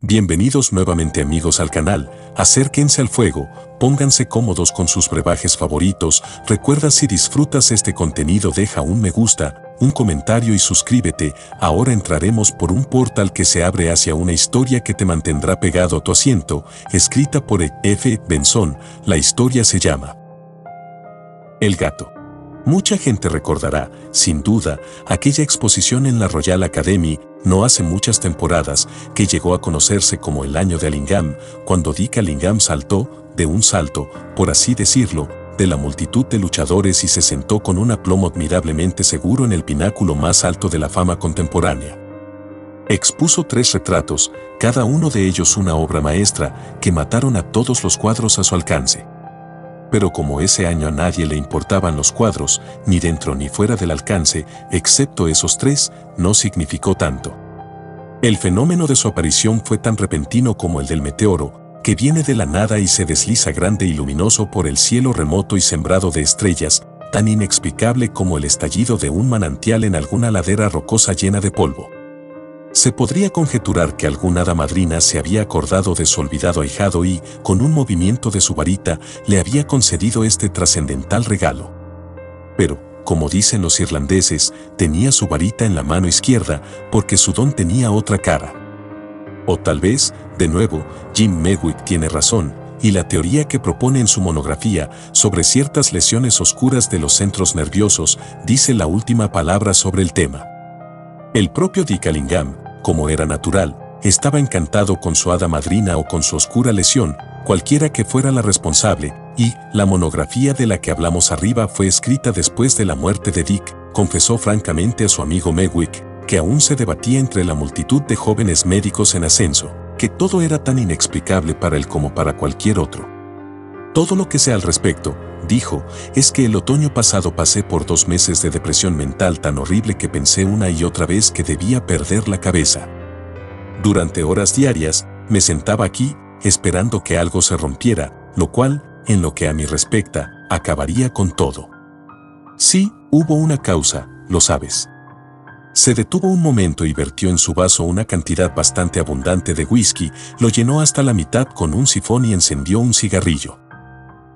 Bienvenidos nuevamente amigos al canal, acérquense al fuego, pónganse cómodos con sus brebajes favoritos, recuerda si disfrutas este contenido deja un me gusta, un comentario y suscríbete, ahora entraremos por un portal que se abre hacia una historia que te mantendrá pegado a tu asiento, escrita por F. Benson, la historia se llama El gato. Mucha gente recordará, sin duda, aquella exposición en la Royal Academy, no hace muchas temporadas, que llegó a conocerse como el año de Allingham, cuando Dick Allingham saltó, de un salto, por así decirlo, de la multitud de luchadores y se sentó con un aplomo admirablemente seguro en el pináculo más alto de la fama contemporánea. Expuso 3 retratos, cada uno de ellos una obra maestra, que mataron a todos los cuadros a su alcance. Pero como ese año a nadie le importaban los cuadros, ni dentro ni fuera del alcance, excepto esos 3, no significó tanto. El fenómeno de su aparición fue tan repentino como el del meteoro, que viene de la nada y se desliza grande y luminoso por el cielo remoto y sembrado de estrellas, tan inexplicable como el estallido de un manantial en alguna ladera rocosa llena de polvo. Se podría conjeturar que alguna hada madrina se había acordado de su olvidado ahijado y, con un movimiento de su varita, le había concedido este trascendental regalo. Pero, como dicen los irlandeses, tenía su varita en la mano izquierda porque su don tenía otra cara. O tal vez, de nuevo, Jim Megwick tiene razón, y la teoría que propone en su monografía sobre ciertas lesiones oscuras de los centros nerviosos dice la última palabra sobre el tema. El propio Dick Allingham, como era natural, estaba encantado con su hada madrina o con su oscura lesión, cualquiera que fuera la responsable, y la monografía de la que hablamos arriba fue escrita después de la muerte de Dick, confesó francamente a su amigo Megwick, que aún se debatía entre la multitud de jóvenes médicos en ascenso, que todo era tan inexplicable para él como para cualquier otro. Todo lo que sé al respecto, dijo, es que el otoño pasado pasé por 2 meses de depresión mental tan horrible que pensé una y otra vez que debía perder la cabeza. Durante horas diarias, me sentaba aquí, esperando que algo se rompiera, lo cual, en lo que a mí respecta, acabaría con todo. Sí, hubo una causa, lo sabes. Se detuvo un momento y vertió en su vaso una cantidad bastante abundante de whisky, lo llenó hasta la mitad con un sifón y encendió un cigarrillo.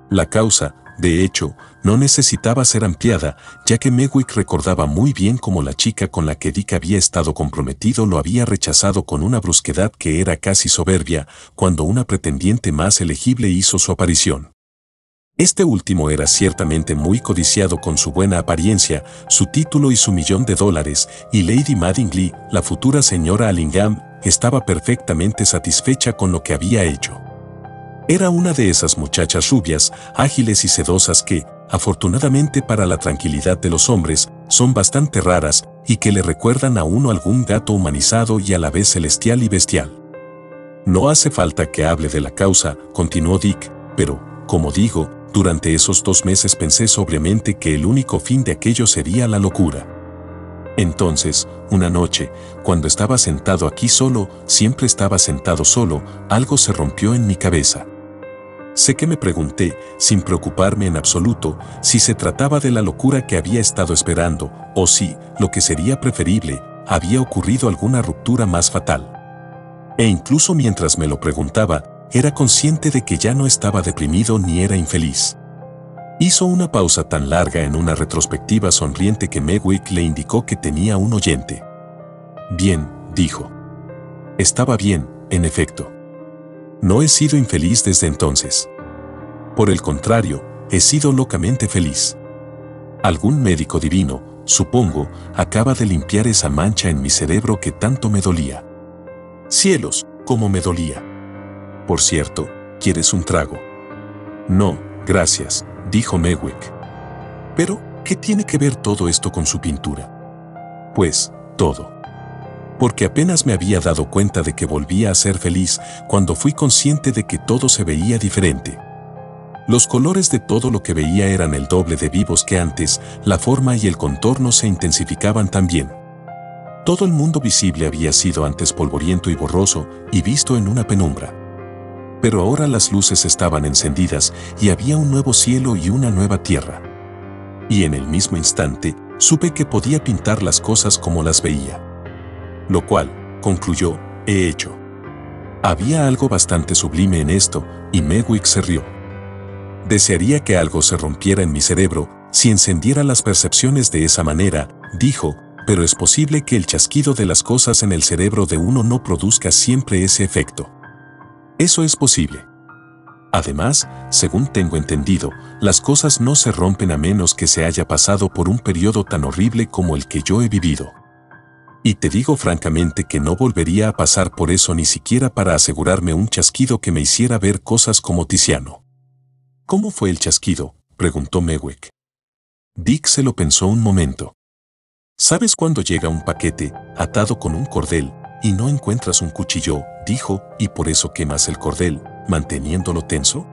La causa, de hecho, no necesitaba ser ampliada, ya que Megwick recordaba muy bien cómo la chica con la que Dick había estado comprometido lo había rechazado con una brusquedad que era casi soberbia, cuando una pretendiente más elegible hizo su aparición. Este último era ciertamente muy codiciado con su buena apariencia, su título y su $1.000.000, y Lady Madingley, la futura señora Allingham, estaba perfectamente satisfecha con lo que había hecho. Era una de esas muchachas rubias, ágiles y sedosas que, afortunadamente para la tranquilidad de los hombres, son bastante raras y que le recuerdan a uno algún gato humanizado y a la vez celestial y bestial. No hace falta que hable de la causa, continuó Dick, pero, como digo, durante esos 2 meses pensé sobriamente que el único fin de aquello sería la locura. Entonces, una noche, cuando estaba sentado aquí solo, siempre estaba sentado solo, algo se rompió en mi cabeza. Sé que me pregunté, sin preocuparme en absoluto, si se trataba de la locura que había estado esperando, o si, lo que sería preferible, había ocurrido alguna ruptura más fatal. E incluso mientras me lo preguntaba, era consciente de que ya no estaba deprimido ni era infeliz. Hizo una pausa tan larga en una retrospectiva sonriente que Megwick le indicó que tenía un oyente. Bien, dijo. Estaba bien, en efecto. No he sido infeliz desde entonces. Por el contrario, he sido locamente feliz. Algún médico divino, supongo, acaba de limpiar esa mancha en mi cerebro que tanto me dolía. Cielos, cómo me dolía. Por cierto, ¿quieres un trago? No, gracias, dijo Megwick. Pero, ¿qué tiene que ver todo esto con su pintura? Pues, todo. Porque apenas me había dado cuenta de que volvía a ser feliz cuando fui consciente de que todo se veía diferente. Los colores de todo lo que veía eran el doble de vivos que antes, la forma y el contorno se intensificaban también. Todo el mundo visible había sido antes polvoriento y borroso y visto en una penumbra. Pero ahora las luces estaban encendidas y había un nuevo cielo y una nueva tierra. Y en el mismo instante, supe que podía pintar las cosas como las veía. Lo cual, concluyó, he hecho. Había algo bastante sublime en esto, y Medwick se rió. Desearía que algo se rompiera en mi cerebro si encendiera las percepciones de esa manera, dijo, pero es posible que el chasquido de las cosas en el cerebro de uno no produzca siempre ese efecto. Eso es posible. Además, según tengo entendido, las cosas no se rompen a menos que se haya pasado por un periodo tan horrible como el que yo he vivido. Y te digo francamente que no volvería a pasar por eso ni siquiera para asegurarme un chasquido que me hiciera ver cosas como Tiziano. ¿Cómo fue el chasquido?, preguntó Medwick. Dick se lo pensó un momento. ¿Sabes cuando llega un paquete, atado con un cordel, y no encuentras un cuchillo?, dijo, y por eso quemas el cordel, manteniéndolo tenso?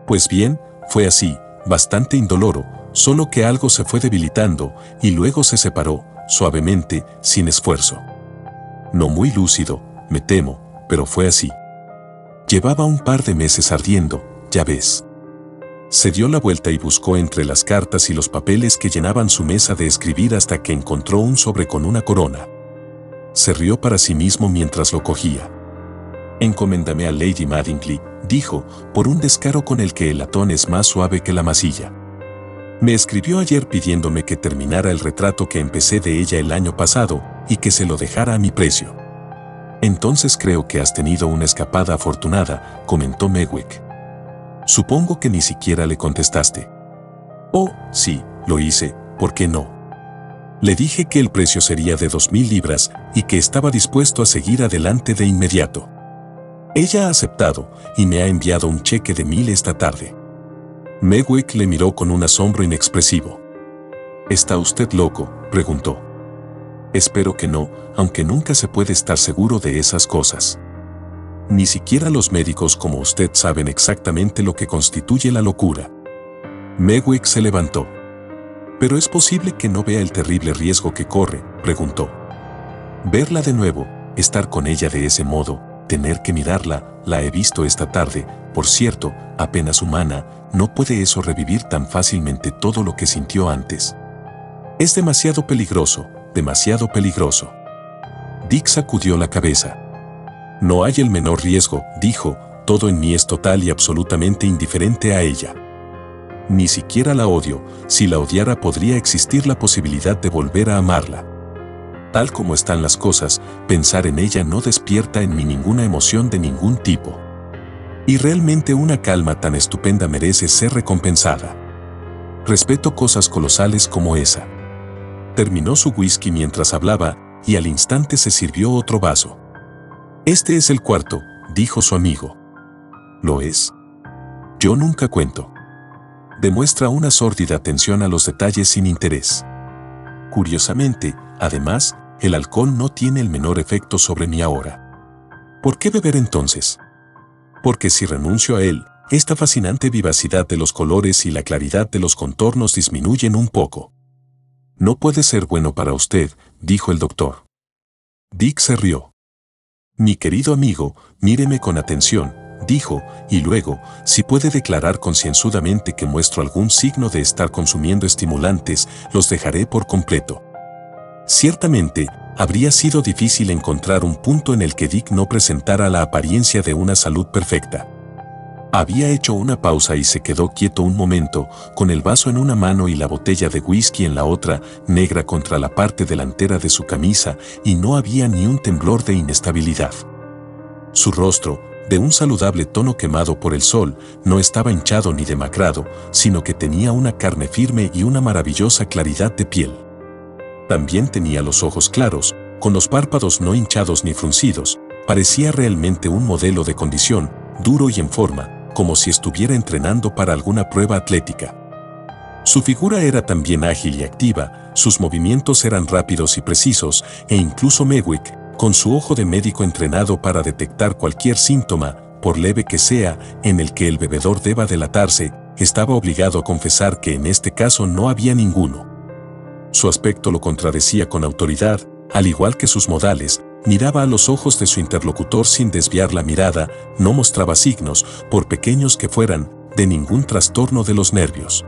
Pues bien, fue así, bastante indoloro, solo que algo se fue debilitando, y luego se separó, suavemente, sin esfuerzo. No muy lúcido, me temo, pero fue así. Llevaba un par de meses ardiendo, ya ves. Se dio la vuelta y buscó entre las cartas y los papeles que llenaban su mesa de escribir hasta que encontró un sobre con una corona. Se rió para sí mismo mientras lo cogía. Encoméndame a Lady Madingley, dijo, por un descaro con el que el latón es más suave que la masilla. Me escribió ayer pidiéndome que terminara el retrato que empecé de ella el año pasado y que se lo dejara a mi precio. Entonces creo que has tenido una escapada afortunada, comentó Medwick. Supongo que ni siquiera le contestaste. Oh, sí, lo hice, ¿por qué no? Le dije que el precio sería de 2.000 libras y que estaba dispuesto a seguir adelante de inmediato. Ella ha aceptado y me ha enviado un cheque de 1.000 esta tarde. Medwick le miró con un asombro inexpresivo. ¿Está usted loco?, preguntó. Espero que no, aunque nunca se puede estar seguro de esas cosas. Ni siquiera los médicos como usted saben exactamente lo que constituye la locura. Medwick se levantó. ¿Pero es posible que no vea el terrible riesgo que corre?, preguntó. Verla de nuevo, estar con ella de ese modo, tener que mirarla, la he visto esta tarde, por cierto, apenas humana, ¿no puede eso revivir tan fácilmente todo lo que sintió antes? Es demasiado peligroso, demasiado peligroso. Dick sacudió la cabeza. No hay el menor riesgo, dijo, todo en mí es total y absolutamente indiferente a ella. Ni siquiera la odio, si la odiara podría existir la posibilidad de volver a amarla. Tal como están las cosas, pensar en ella no despierta en mí ninguna emoción de ningún tipo. Y realmente una calma tan estupenda merece ser recompensada. Respeto cosas colosales como esa. Terminó su whisky mientras hablaba, y al instante se sirvió otro vaso. Este es el cuarto, dijo su amigo. ¿Lo es? Yo nunca cuento. Demuestra una sórdida atención a los detalles sin interés. Curiosamente, además, el alcohol no tiene el menor efecto sobre mí ahora. ¿Por qué beber entonces? Porque si renuncio a él, esta fascinante vivacidad de los colores y la claridad de los contornos disminuyen un poco. No puede ser bueno para usted, dijo el doctor. Dick se rió. Mi querido amigo, míreme con atención, dijo, y luego, si puede declarar concienzudamente que muestro algún signo de estar consumiendo estimulantes, los dejaré por completo. Ciertamente, habría sido difícil encontrar un punto en el que Dick no presentara la apariencia de una salud perfecta. Había hecho una pausa y se quedó quieto un momento, con el vaso en una mano y la botella de whisky en la otra, negra contra la parte delantera de su camisa, y no había ni un temblor de inestabilidad. Su rostro, de un saludable tono quemado por el sol, no estaba hinchado ni demacrado, sino que tenía una carne firme y una maravillosa claridad de piel. También tenía los ojos claros, con los párpados no hinchados ni fruncidos, parecía realmente un modelo de condición, duro y en forma, como si estuviera entrenando para alguna prueba atlética. Su figura era también ágil y activa, sus movimientos eran rápidos y precisos, e incluso Medwick, con su ojo de médico entrenado para detectar cualquier síntoma, por leve que sea, en el que el bebedor deba delatarse, estaba obligado a confesar que en este caso no había ninguno. Su aspecto lo contradecía con autoridad, al igual que sus modales. Miraba a los ojos de su interlocutor sin desviar la mirada, no mostraba signos, por pequeños que fueran, de ningún trastorno de los nervios.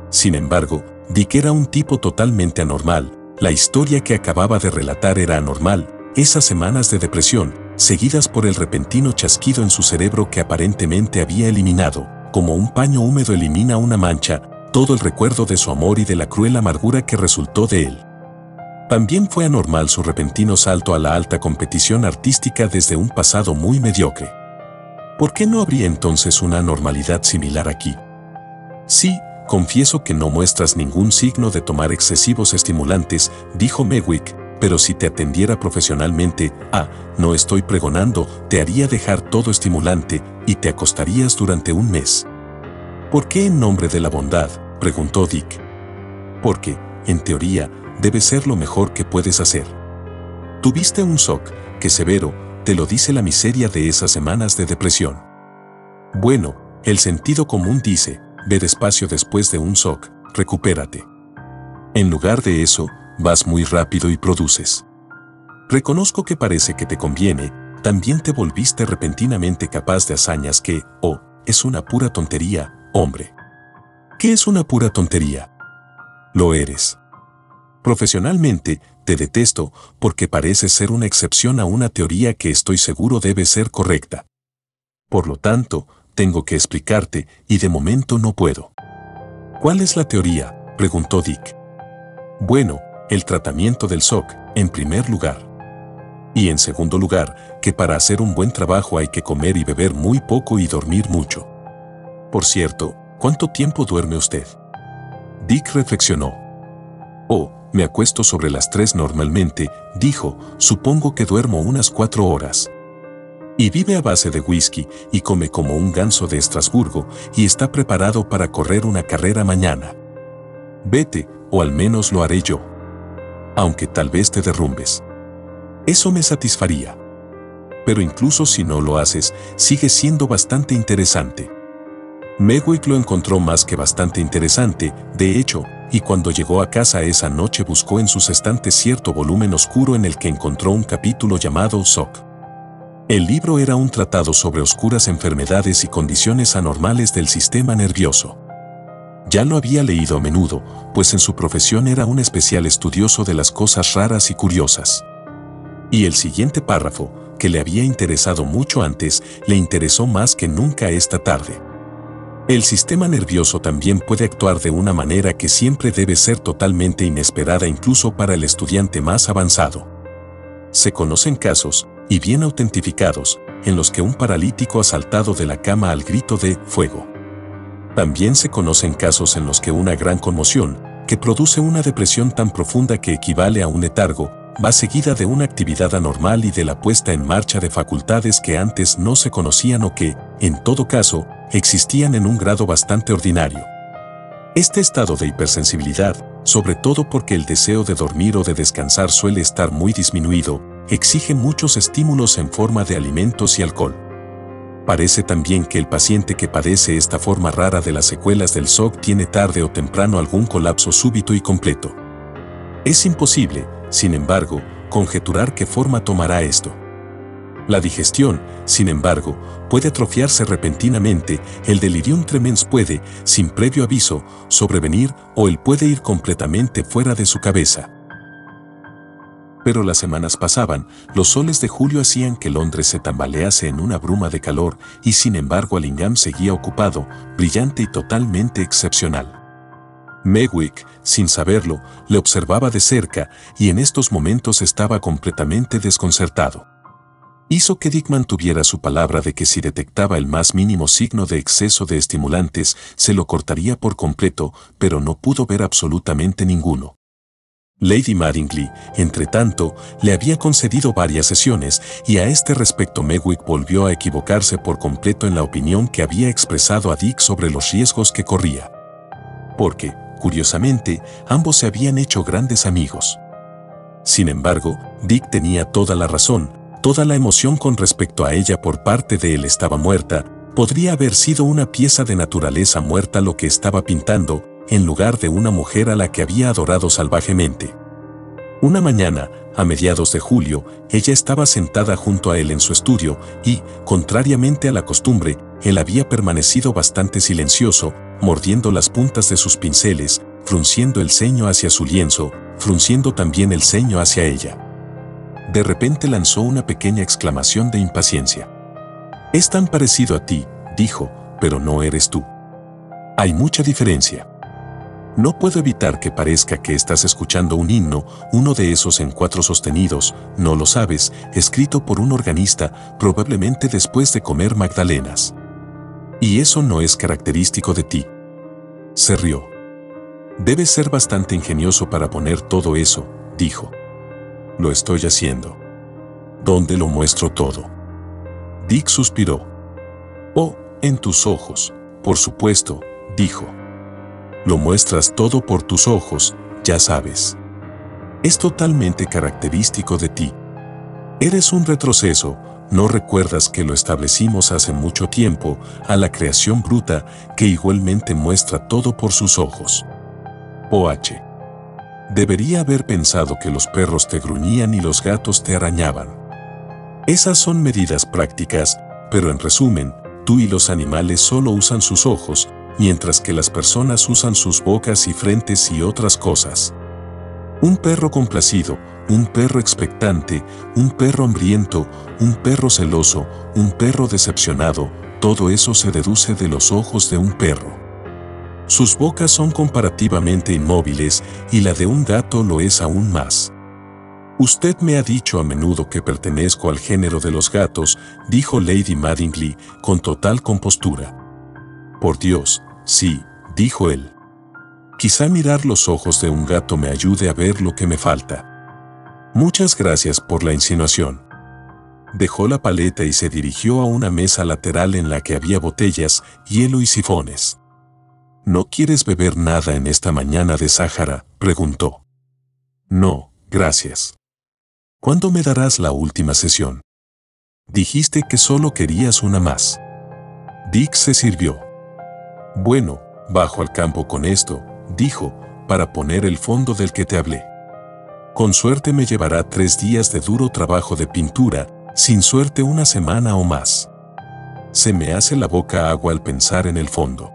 Sin embargo, Dick era un tipo totalmente anormal, la historia que acababa de relatar era anormal, esas semanas de depresión, seguidas por el repentino chasquido en su cerebro que aparentemente había eliminado, como un paño húmedo elimina una mancha, todo el recuerdo de su amor y de la cruel amargura que resultó de él. También fue anormal su repentino salto a la alta competición artística desde un pasado muy mediocre. ¿Por qué no habría entonces una anormalidad similar aquí? Sí, confieso que no muestras ningún signo de tomar excesivos estimulantes, dijo Megwick, pero si te atendiera profesionalmente, no estoy pregonando, te haría dejar todo estimulante y te acostarías durante un mes. ¿Por qué en nombre de la bondad?, preguntó Dick. Porque, en teoría, debe ser lo mejor que puedes hacer. Tuviste un shock, que severo, te lo dice la miseria de esas semanas de depresión. Bueno, el sentido común dice, ve despacio después de un shock, recupérate. En lugar de eso, vas muy rápido y produces. Reconozco que parece que te conviene, también te volviste repentinamente capaz de hazañas que, es una pura tontería, hombre. ¿Qué es una pura tontería? Lo eres. Profesionalmente, te detesto porque pareces ser una excepción a una teoría que estoy seguro debe ser correcta. Por lo tanto, tengo que explicarte y de momento no puedo. ¿Cuál es la teoría?, preguntó Dick. Bueno, el tratamiento del shock, en primer lugar. Y en segundo lugar, que para hacer un buen trabajo hay que comer y beber muy poco y dormir mucho. Por cierto, ¿cuánto tiempo duerme usted? Dick reflexionó. Me acuesto sobre las 3 normalmente, dijo, supongo que duermo unas 4 horas. Y vive a base de whisky y come como un ganso de Estrasburgo y está preparado para correr una carrera mañana. Vete, o al menos lo haré yo. Aunque tal vez te derrumbes. Eso me satisfaría. Pero incluso si no lo haces, sigue siendo bastante interesante. Megwick lo encontró más que bastante interesante, de hecho, y cuando llegó a casa esa noche buscó en sus estantes cierto volumen oscuro en el que encontró un capítulo llamado Shock. El libro era un tratado sobre oscuras enfermedades y condiciones anormales del sistema nervioso. Ya lo había leído a menudo, pues en su profesión era un especial estudioso de las cosas raras y curiosas. Y el siguiente párrafo, que le había interesado mucho antes, le interesó más que nunca esta tarde. El sistema nervioso también puede actuar de una manera que siempre debe ser totalmente inesperada incluso para el estudiante más avanzado. Se conocen casos, y bien autentificados, en los que un paralítico ha saltado de la cama al grito de «fuego». También se conocen casos en los que una gran conmoción, que produce una depresión tan profunda que equivale a un letargo, va seguida de una actividad anormal y de la puesta en marcha de facultades que antes no se conocían o que, en todo caso, existían en un grado bastante ordinario. Este estado de hipersensibilidad, sobre todo porque el deseo de dormir o de descansar suele estar muy disminuido, exige muchos estímulos en forma de alimentos y alcohol. Parece también que el paciente que padece esta forma rara de las secuelas del shock tiene tarde o temprano algún colapso súbito y completo. Es imposible, sin embargo, conjeturar qué forma tomará esto. La digestión, sin embargo, puede atrofiarse repentinamente, el delirium tremens puede, sin previo aviso, sobrevenir o él puede ir completamente fuera de su cabeza. Pero las semanas pasaban, los soles de julio hacían que Londres se tambalease en una bruma de calor y sin embargo Allingham seguía ocupado, brillante y totalmente excepcional. Megwick, sin saberlo, le observaba de cerca y en estos momentos estaba completamente desconcertado. Hizo que Dick mantuviera su palabra de que si detectaba el más mínimo signo de exceso de estimulantes, se lo cortaría por completo, pero no pudo ver absolutamente ninguno. Lady Madingley, entre tanto, le había concedido varias sesiones y a este respecto Megwick volvió a equivocarse por completo en la opinión que había expresado a Dick sobre los riesgos que corría. Porque, curiosamente, ambos se habían hecho grandes amigos. Sin embargo, Dick tenía toda la razón, toda la emoción con respecto a ella por parte de él estaba muerta, podría haber sido una pieza de naturaleza muerta lo que estaba pintando, en lugar de una mujer a la que había adorado salvajemente. Una mañana, a mediados de julio, ella estaba sentada junto a él en su estudio y, contrariamente a la costumbre, él había permanecido bastante silencioso, mordiendo las puntas de sus pinceles, frunciendo el ceño hacia su lienzo, frunciendo también el ceño hacia ella. De repente lanzó una pequeña exclamación de impaciencia. «Es tan parecido a ti», dijo, «pero no eres tú. Hay mucha diferencia. No puedo evitar que parezca que estás escuchando un himno, uno de esos en cuatro sostenidos, no lo sabes, escrito por un organista, probablemente después de comer magdalenas. Y eso no es característico de ti». Se rió. «Debes ser bastante ingenioso para poner todo eso», dijo. «Lo estoy haciendo». «¿Dónde lo muestro todo?». Dick suspiró. «Oh, en tus ojos, por supuesto», dijo. «Lo muestras todo por tus ojos, ya sabes. Es totalmente característico de ti. Eres un retroceso, ¿no recuerdas que lo establecimos hace mucho tiempo, a la creación bruta, que igualmente muestra todo por sus ojos? OH. Debería haber pensado que los perros te gruñían y los gatos te arañaban. Esas son medidas prácticas, pero en resumen, tú y los animales solo usan sus ojos, mientras que las personas usan sus bocas y frentes y otras cosas. Un perro complacido, un perro expectante, un perro hambriento, un perro celoso, un perro decepcionado, todo eso se deduce de los ojos de un perro. Sus bocas son comparativamente inmóviles y la de un gato lo es aún más. «Usted me ha dicho a menudo que pertenezco al género de los gatos», dijo Lady Mattingly con total compostura. «Por Dios, sí», dijo él. «Quizá mirar los ojos de un gato me ayude a ver lo que me falta». «Muchas gracias por la insinuación». Dejó la paleta y se dirigió a una mesa lateral en la que había botellas, hielo y sifones. «¿No quieres beber nada en esta mañana de Sáhara?», preguntó. «No, gracias». «¿Cuándo me darás la última sesión? Dijiste que solo querías una más». Dick se sirvió. «Bueno, bajo al campo con esto», dijo, «para poner el fondo del que te hablé. Con suerte me llevará 3 días de duro trabajo de pintura, sin suerte una semana o más. Se me hace la boca agua al pensar en el fondo.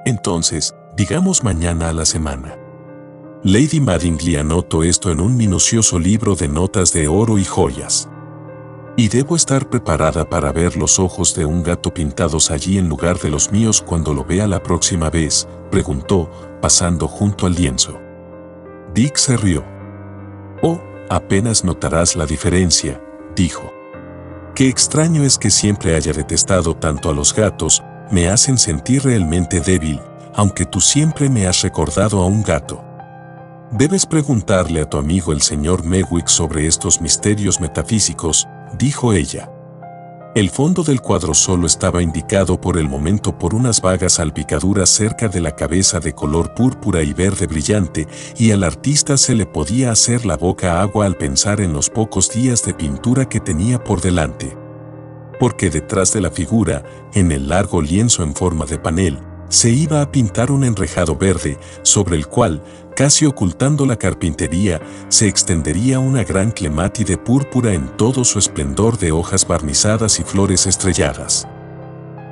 Entonces, digamos mañana a la semana». Lady Mattingly anotó esto en un minucioso libro de notas de oro y joyas. «¿Y debo estar preparada para ver los ojos de un gato pintados allí en lugar de los míos cuando lo vea la próxima vez?», preguntó, pasando junto al lienzo. Dick se rió. «Oh, apenas notarás la diferencia», dijo. «Qué extraño es que siempre haya detestado tanto a los gatos, me hacen sentir realmente débil, aunque tú siempre me has recordado a un gato. Debes preguntarle a tu amigo el señor Mewick sobre estos misterios metafísicos», dijo ella. El fondo del cuadro solo estaba indicado por el momento por unas vagas salpicaduras cerca de la cabeza de color púrpura y verde brillante, y al artista se le podía hacer la boca agua al pensar en los pocos días de pintura que tenía por delante. Porque detrás de la figura, en el largo lienzo en forma de panel, se iba a pintar un enrejado verde, sobre el cual, casi ocultando la carpintería, se extendería una gran clemátide púrpura en todo su esplendor de hojas barnizadas y flores estrelladas.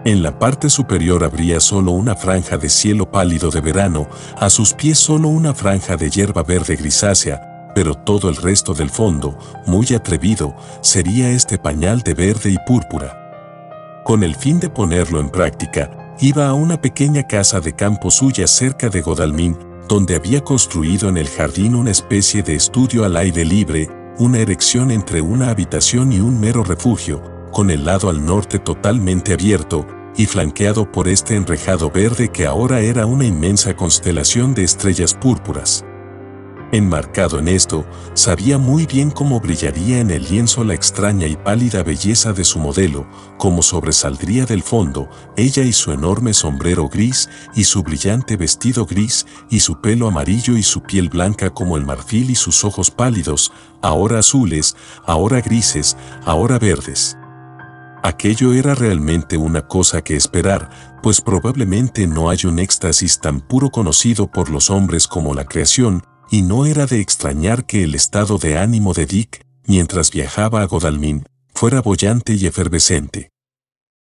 En la parte superior habría solo una franja de cielo pálido de verano, a sus pies solo una franja de hierba verde grisácea, pero todo el resto del fondo, muy atrevido, sería este pañal de verde y púrpura. Con el fin de ponerlo en práctica, iba a una pequeña casa de campo suya cerca de Godalming, donde había construido en el jardín una especie de estudio al aire libre, una erección entre una habitación y un mero refugio, con el lado al norte totalmente abierto y flanqueado por este enrejado verde que ahora era una inmensa constelación de estrellas púrpuras. Enmarcado en esto, sabía muy bien cómo brillaría en el lienzo la extraña y pálida belleza de su modelo, cómo sobresaldría del fondo, ella y su enorme sombrero gris, y su brillante vestido gris, y su pelo amarillo y su piel blanca como el marfil y sus ojos pálidos, ahora azules, ahora grises, ahora verdes. Aquello era realmente una cosa que esperar, pues probablemente no hay un éxtasis tan puro conocido por los hombres como la creación, y no era de extrañar que el estado de ánimo de Dick, mientras viajaba a Godalming, fuera boyante y efervescente.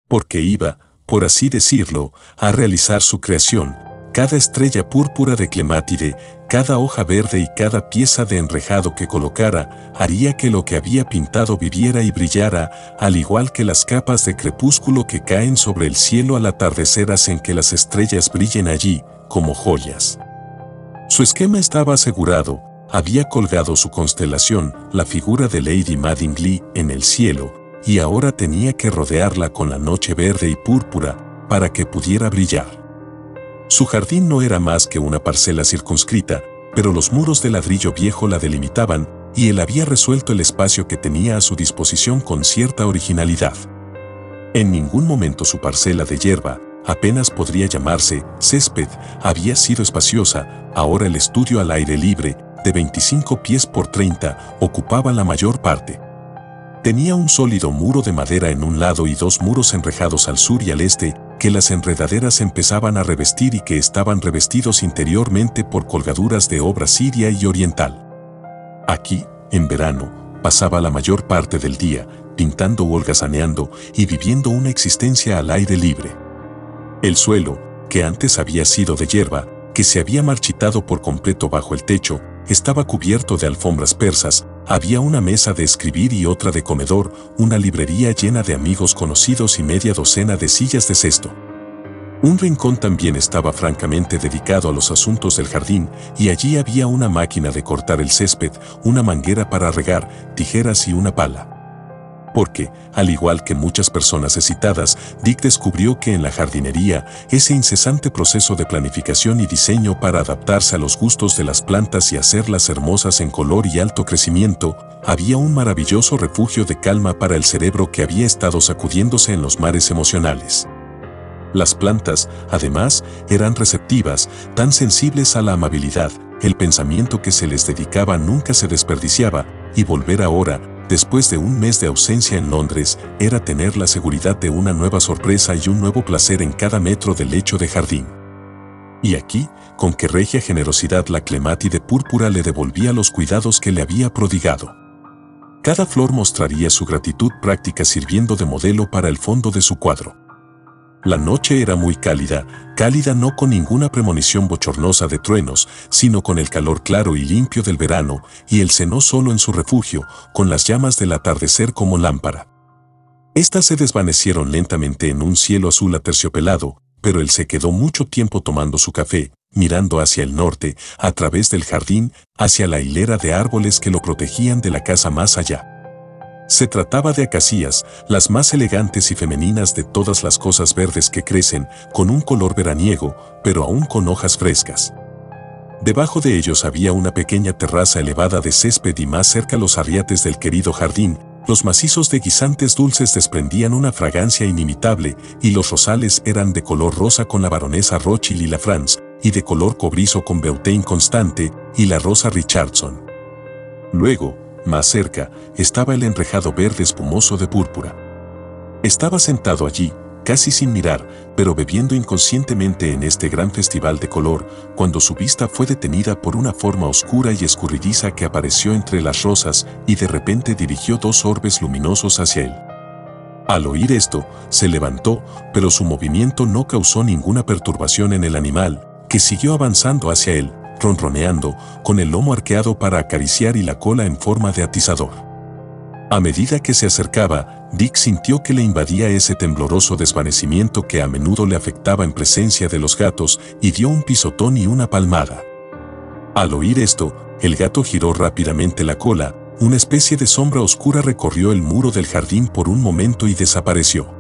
Porque iba, por así decirlo, a realizar su creación, cada estrella púrpura de clemátide, cada hoja verde y cada pieza de enrejado que colocara, haría que lo que había pintado viviera y brillara, al igual que las capas de crepúsculo que caen sobre el cielo al atardecer hacen que las estrellas brillen allí, como joyas. Su esquema estaba asegurado, había colgado su constelación, la figura de Lady Madingley, en el cielo, y ahora tenía que rodearla con la noche verde y púrpura, para que pudiera brillar. Su jardín no era más que una parcela circunscrita, pero los muros de ladrillo viejo la delimitaban, y él había resuelto el espacio que tenía a su disposición con cierta originalidad. En ningún momento su parcela de hierba, apenas podría llamarse césped, había sido espaciosa. Ahora el estudio al aire libre, de 25 pies por 30, ocupaba la mayor parte. Tenía un sólido muro de madera en un lado y dos muros enrejados al sur y al este, que las enredaderas empezaban a revestir y que estaban revestidos interiormente por colgaduras de obra siria y oriental. Aquí, en verano, pasaba la mayor parte del día, pintando o holgazaneando y viviendo una existencia al aire libre. El suelo, que antes había sido de hierba, que se había marchitado por completo bajo el techo, estaba cubierto de alfombras persas, había una mesa de escribir y otra de comedor, una librería llena de amigos conocidos y media docena de sillas de cesto. Un rincón también estaba francamente dedicado a los asuntos del jardín, y allí había una máquina de cortar el césped, una manguera para regar, tijeras y una pala. Porque, al igual que muchas personas excitadas, Dick descubrió que en la jardinería, ese incesante proceso de planificación y diseño para adaptarse a los gustos de las plantas y hacerlas hermosas en color y alto crecimiento, había un maravilloso refugio de calma para el cerebro que había estado sacudiéndose en los mares emocionales. Las plantas, además, eran receptivas, tan sensibles a la amabilidad, el pensamiento que se les dedicaba nunca se desperdiciaba, y volver ahora, después de un mes de ausencia en Londres, era tener la seguridad de una nueva sorpresa y un nuevo placer en cada metro del lecho de jardín. Y aquí, con qué regia generosidad la clemátide púrpura le devolvía los cuidados que le había prodigado. Cada flor mostraría su gratitud práctica sirviendo de modelo para el fondo de su cuadro. La noche era muy cálida, cálida no con ninguna premonición bochornosa de truenos, sino con el calor claro y limpio del verano, y él cenó solo en su refugio, con las llamas del atardecer como lámpara. Estas se desvanecieron lentamente en un cielo azul aterciopelado, pero él se quedó mucho tiempo tomando su café, mirando hacia el norte, a través del jardín, hacia la hilera de árboles que lo protegían de la casa más allá. Se trataba de acacias, las más elegantes y femeninas de todas las cosas verdes que crecen, con un color veraniego, pero aún con hojas frescas. Debajo de ellos había una pequeña terraza elevada de césped y más cerca los arriates del querido jardín. Los macizos de guisantes dulces desprendían una fragancia inimitable y los rosales eran de color rosa con la baronesa Rothschild y la France, y de color cobrizo con Beautain Constante y la rosa Richardson. Luego, más cerca, estaba el enrejado verde espumoso de púrpura. Estaba sentado allí, casi sin mirar, pero bebiendo inconscientemente en este gran festival de color, cuando su vista fue detenida por una forma oscura y escurridiza que apareció entre las rosas y de repente dirigió dos orbes luminosos hacia él. Al oír esto, se levantó, pero su movimiento no causó ninguna perturbación en el animal, que siguió avanzando hacia él, ronroneando, con el lomo arqueado para acariciar y la cola en forma de atizador. A medida que se acercaba, Dick sintió que le invadía ese tembloroso desvanecimiento que a menudo le afectaba en presencia de los gatos y dio un pisotón y una palmada. Al oír esto, el gato giró rápidamente la cola, una especie de sombra oscura recorrió el muro del jardín por un momento y desapareció.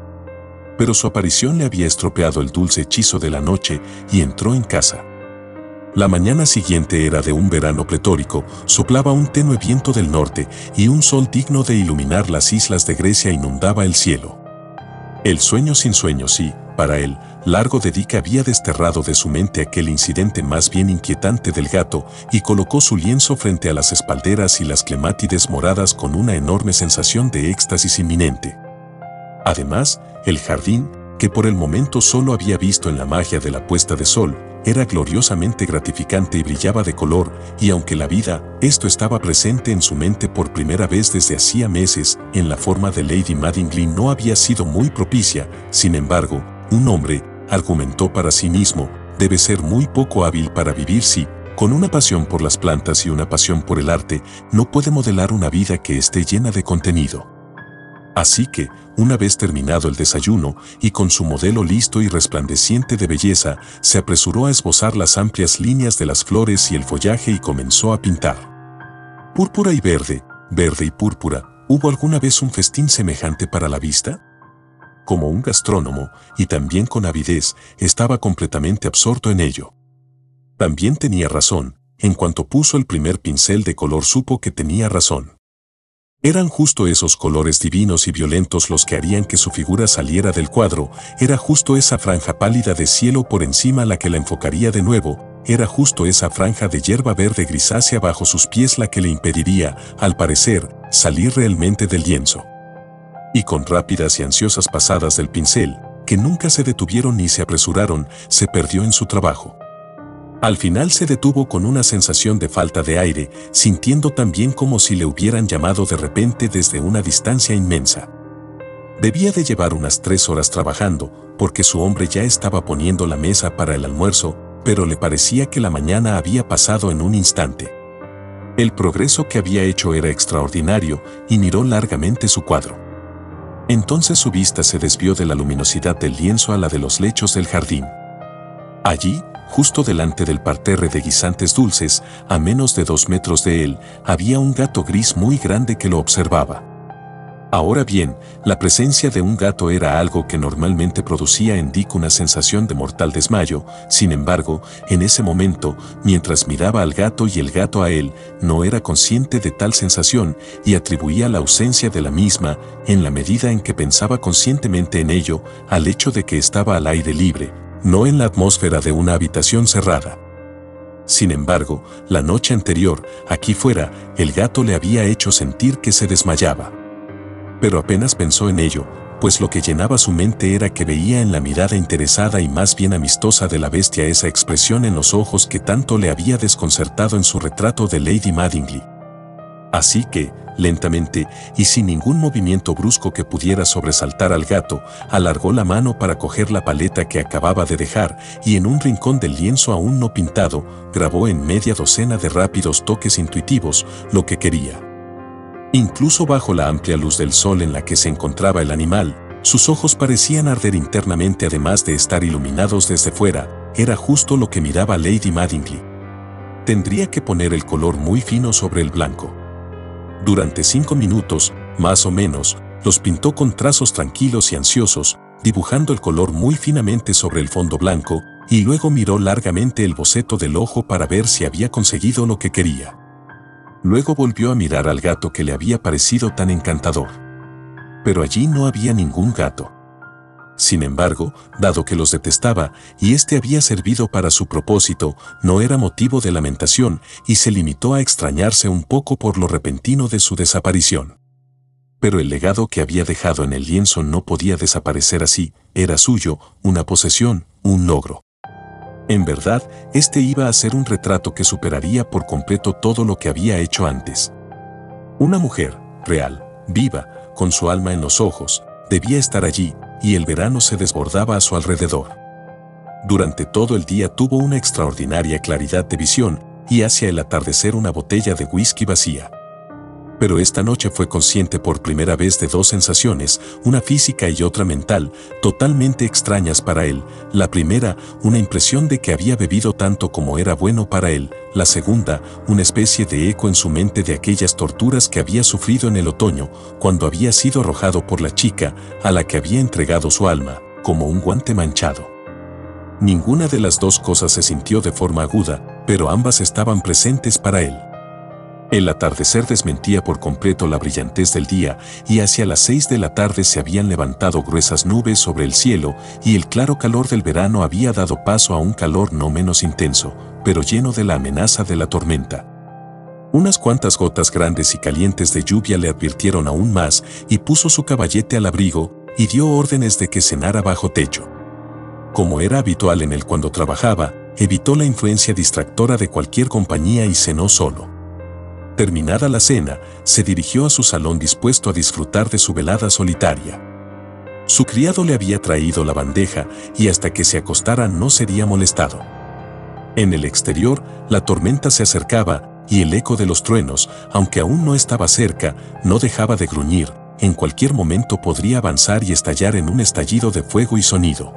Pero su aparición le había estropeado el dulce hechizo de la noche y entró en casa. La mañana siguiente era de un verano pletórico, soplaba un tenue viento del norte y un sol digno de iluminar las islas de Grecia inundaba el cielo. El sueño sin sueño sí, para él, largo de Dick había desterrado de su mente aquel incidente más bien inquietante del gato y colocó su lienzo frente a las espalderas y las clemátides moradas con una enorme sensación de éxtasis inminente. Además, el jardín, que por el momento solo había visto en la magia de la puesta de sol, era gloriosamente gratificante y brillaba de color, y aunque la vida, esto estaba presente en su mente por primera vez desde hacía meses, en la forma de Lady Madingley no había sido muy propicia, sin embargo, un hombre, argumentó para sí mismo, debe ser muy poco hábil para vivir si, con una pasión por las plantas y una pasión por el arte, no puede modelar una vida que esté llena de contenido. Así que, una vez terminado el desayuno y con su modelo listo y resplandeciente de belleza, se apresuró a esbozar las amplias líneas de las flores y el follaje y comenzó a pintar. Púrpura y verde, verde y púrpura, ¿hubo alguna vez un festín semejante para la vista? Como un gastrónomo, y también con avidez, estaba completamente absorto en ello. También tenía razón, en cuanto puso el primer pincel de color supo que tenía razón. Eran justo esos colores divinos y violentos los que harían que su figura saliera del cuadro, era justo esa franja pálida de cielo por encima la que la enfocaría de nuevo, era justo esa franja de hierba verde grisácea bajo sus pies la que le impediría, al parecer, salir realmente del lienzo. Y con rápidas y ansiosas pasadas del pincel, que nunca se detuvieron ni se apresuraron, se perdió en su trabajo. Al final se detuvo con una sensación de falta de aire, sintiendo también como si le hubieran llamado de repente desde una distancia inmensa. Debía de llevar unas 3 horas trabajando, porque su hombre ya estaba poniendo la mesa para el almuerzo, pero le parecía que la mañana había pasado en un instante. El progreso que había hecho era extraordinario, y miró largamente su cuadro. Entonces su vista se desvió de la luminosidad del lienzo a la de los lechos del jardín. Allí, justo delante del parterre de guisantes dulces, a menos de 2 metros de él, había un gato gris muy grande que lo observaba. Ahora bien, la presencia de un gato era algo que normalmente producía en Dick una sensación de mortal desmayo. Sin embargo, en ese momento, mientras miraba al gato y el gato a él, no era consciente de tal sensación y atribuía la ausencia de la misma, en la medida en que pensaba conscientemente en ello, al hecho de que estaba al aire libre, no en la atmósfera de una habitación cerrada. Sin embargo, la noche anterior, aquí fuera, el gato le había hecho sentir que se desmayaba. Pero apenas pensó en ello, pues lo que llenaba su mente era que veía en la mirada interesada y más bien amistosa de la bestia esa expresión en los ojos que tanto le había desconcertado en su retrato de Lady Mattingly. Así que, lentamente, y sin ningún movimiento brusco que pudiera sobresaltar al gato, alargó la mano para coger la paleta que acababa de dejar y en un rincón del lienzo aún no pintado, grabó en media docena de rápidos toques intuitivos lo que quería. Incluso bajo la amplia luz del sol en la que se encontraba el animal, sus ojos parecían arder internamente además de estar iluminados desde fuera, era justo lo que miraba Lady Mattingly. Tendría que poner el color muy fino sobre el blanco. Durante 5 minutos, más o menos, los pintó con trazos tranquilos y ansiosos, dibujando el color muy finamente sobre el fondo blanco, y luego miró largamente el boceto del ojo para ver si había conseguido lo que quería. Luego volvió a mirar al gato que le había parecido tan encantador. Pero allí no había ningún gato. Sin embargo, dado que los detestaba, y este había servido para su propósito, no era motivo de lamentación, y se limitó a extrañarse un poco por lo repentino de su desaparición. Pero el legado que había dejado en el lienzo no podía desaparecer así, era suyo, una posesión, un logro. En verdad, este iba a ser un retrato que superaría por completo todo lo que había hecho antes. Una mujer, real, viva, con su alma en los ojos, debía estar allí, y el verano se desbordaba a su alrededor. Durante todo el día tuvo una extraordinaria claridad de visión, y hacia el atardecer una botella de whisky vacía. Pero esta noche fue consciente por primera vez de 2 sensaciones, una física y otra mental, totalmente extrañas para él. La primera, una impresión de que había bebido tanto como era bueno para él. La segunda, una especie de eco en su mente de aquellas torturas que había sufrido en el otoño, cuando había sido arrojado por la chica, a la que había entregado su alma, como un guante manchado. Ninguna de las 2 cosas se sintió de forma aguda, pero ambas estaban presentes para él. El atardecer desmentía por completo la brillantez del día y hacia las 6 de la tarde se habían levantado gruesas nubes sobre el cielo y el claro calor del verano había dado paso a un calor no menos intenso, pero lleno de la amenaza de la tormenta. Unas cuantas gotas grandes y calientes de lluvia le advirtieron aún más y puso su caballete al abrigo y dio órdenes de que cenara bajo techo. Como era habitual en él cuando trabajaba, evitó la influencia distractora de cualquier compañía y cenó solo. Terminada la cena, se dirigió a su salón dispuesto a disfrutar de su velada solitaria. Su criado le había traído la bandeja y hasta que se acostara no sería molestado. En el exterior, la tormenta se acercaba, y el eco de los truenos, aunque aún no estaba cerca, no dejaba de gruñir. En cualquier momento podría avanzar y estallar en un estallido de fuego y sonido.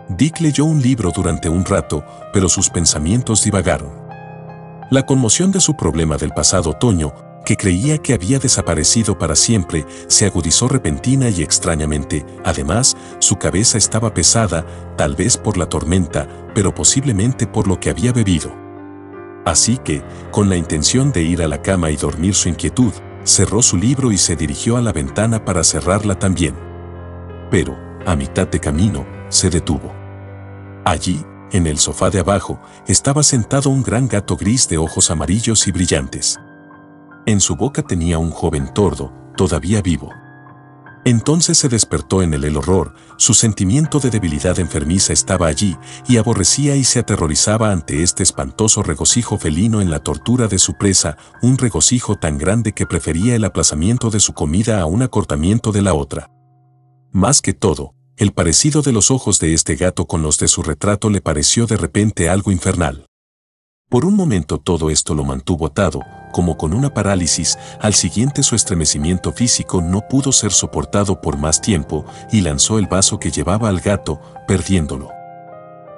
Dick leyó un libro durante un rato, pero sus pensamientos divagaron. La conmoción de su problema del pasado otoño, que creía que había desaparecido para siempre, se agudizó repentina y extrañamente. Además, su cabeza estaba pesada, tal vez por la tormenta, pero posiblemente por lo que había bebido. Así que, con la intención de ir a la cama y dormir su inquietud, cerró su libro y se dirigió a la ventana para cerrarla también. Pero, a mitad de camino, se detuvo. Allí, en el sofá de abajo, estaba sentado un gran gato gris de ojos amarillos y brillantes. En su boca tenía un joven tordo, todavía vivo. Entonces se despertó en él el horror, su sentimiento de debilidad enfermiza estaba allí, y aborrecía y se aterrorizaba ante este espantoso regocijo felino en la tortura de su presa, un regocijo tan grande que prefería el aplazamiento de su comida a un acortamiento de la otra. Más que todo, el parecido de los ojos de este gato con los de su retrato le pareció de repente algo infernal. Por un momento todo esto lo mantuvo atado, como con una parálisis. Al siguiente su estremecimiento físico no pudo ser soportado por más tiempo y lanzó el vaso que llevaba al gato, perdiéndolo.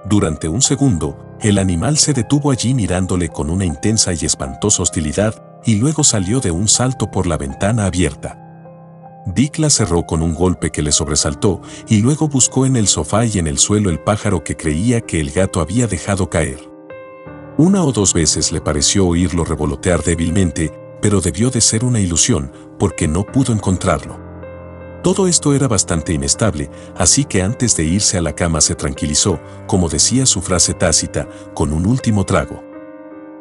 Durante un segundo, el animal se detuvo allí mirándole con una intensa y espantosa hostilidad, y luego salió de un salto por la ventana abierta. Dick la cerró con un golpe que le sobresaltó, y luego buscó en el sofá y en el suelo el pájaro que creía que el gato había dejado caer. Una o dos veces le pareció oírlo revolotear débilmente, pero debió de ser una ilusión, porque no pudo encontrarlo. Todo esto era bastante inestable, así que antes de irse a la cama se tranquilizó, como decía su frase tácita, con un último trago.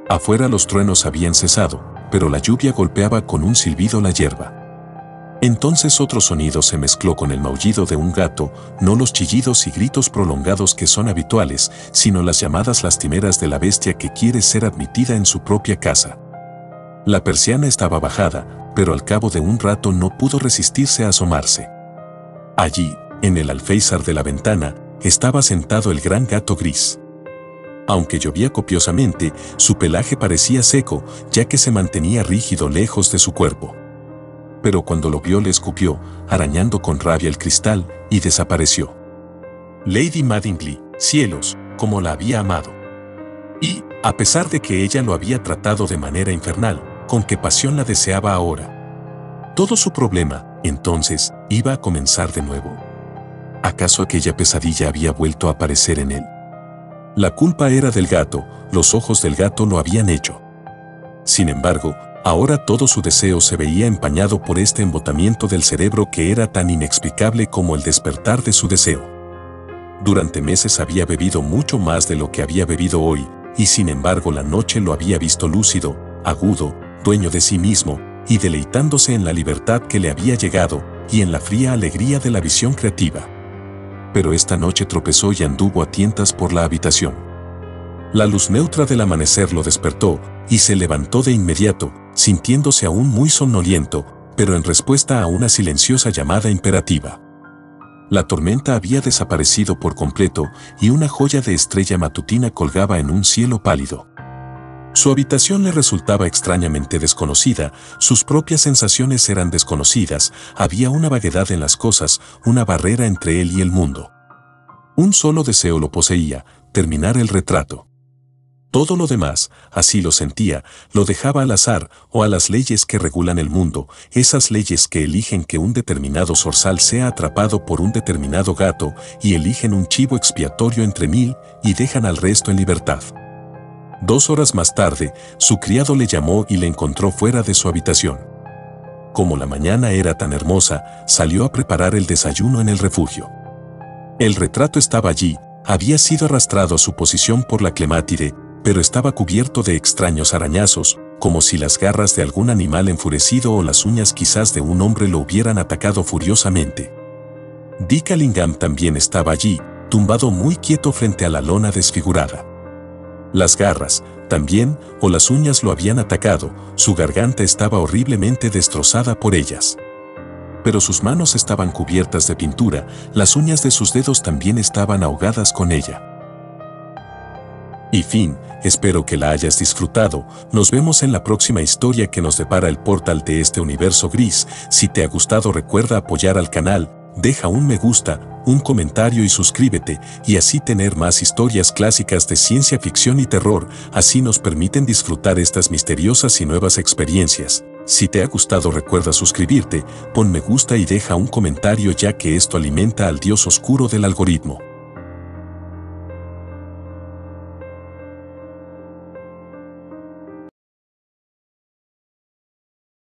Afuera los truenos habían cesado, pero la lluvia golpeaba con un silbido la hierba. Entonces otro sonido se mezcló con el maullido de un gato, no los chillidos y gritos prolongados que son habituales, sino las llamadas lastimeras de la bestia que quiere ser admitida en su propia casa. La persiana estaba bajada, pero al cabo de un rato no pudo resistirse a asomarse. Allí, en el alféizar de la ventana, estaba sentado el gran gato gris. Aunque llovía copiosamente, su pelaje parecía seco, ya que se mantenía rígido lejos de su cuerpo. Pero cuando lo vio le escupió, arañando con rabia el cristal, y desapareció. Lady Madingley, cielos, como la había amado. Y, a pesar de que ella lo había tratado de manera infernal, con qué pasión la deseaba ahora. Todo su problema, entonces, iba a comenzar de nuevo. ¿Acaso aquella pesadilla había vuelto a aparecer en él? La culpa era del gato, los ojos del gato lo habían hecho. Sin embargo, ahora todo su deseo se veía empañado por este embotamiento del cerebro que era tan inexplicable como el despertar de su deseo. Durante meses había bebido mucho más de lo que había bebido hoy, y sin embargo la noche lo había visto lúcido, agudo, dueño de sí mismo, y deleitándose en la libertad que le había llegado, y en la fría alegría de la visión creativa. Pero esta noche tropezó y anduvo a tientas por la habitación. La luz neutra del amanecer lo despertó, y se levantó de inmediato, sintiéndose aún muy somnoliento, pero en respuesta a una silenciosa llamada imperativa. La tormenta había desaparecido por completo, y una joya de estrella matutina colgaba en un cielo pálido. Su habitación le resultaba extrañamente desconocida, sus propias sensaciones eran desconocidas, había una vaguedad en las cosas, una barrera entre él y el mundo. Un solo deseo lo poseía, terminar el retrato. Todo lo demás, así lo sentía, lo dejaba al azar o a las leyes que regulan el mundo, esas leyes que eligen que un determinado zorzal sea atrapado por un determinado gato y eligen un chivo expiatorio entre 1000 y dejan al resto en libertad. 2 horas más tarde, su criado le llamó y le encontró fuera de su habitación. Como la mañana era tan hermosa, salió a preparar el desayuno en el refugio. El retrato estaba allí, había sido arrastrado a su posición por la clemátide, pero estaba cubierto de extraños arañazos, como si las garras de algún animal enfurecido o las uñas quizás de un hombre lo hubieran atacado furiosamente. Dick Allingham también estaba allí, tumbado muy quieto frente a la lona desfigurada. Las garras, también, o las uñas lo habían atacado, su garganta estaba horriblemente destrozada por ellas. Pero sus manos estaban cubiertas de pintura, las uñas de sus dedos también estaban ahogadas con ella. Y fin, espero que la hayas disfrutado. Nos vemos en la próxima historia que nos depara el portal de este universo gris. Si te ha gustado, recuerda apoyar al canal, deja un me gusta, un comentario y suscríbete, y así tener más historias clásicas de ciencia ficción y terror, así nos permiten disfrutar estas misteriosas y nuevas experiencias. Si te ha gustado, recuerda suscribirte, pon me gusta y deja un comentario, ya que esto alimenta al dios oscuro del algoritmo.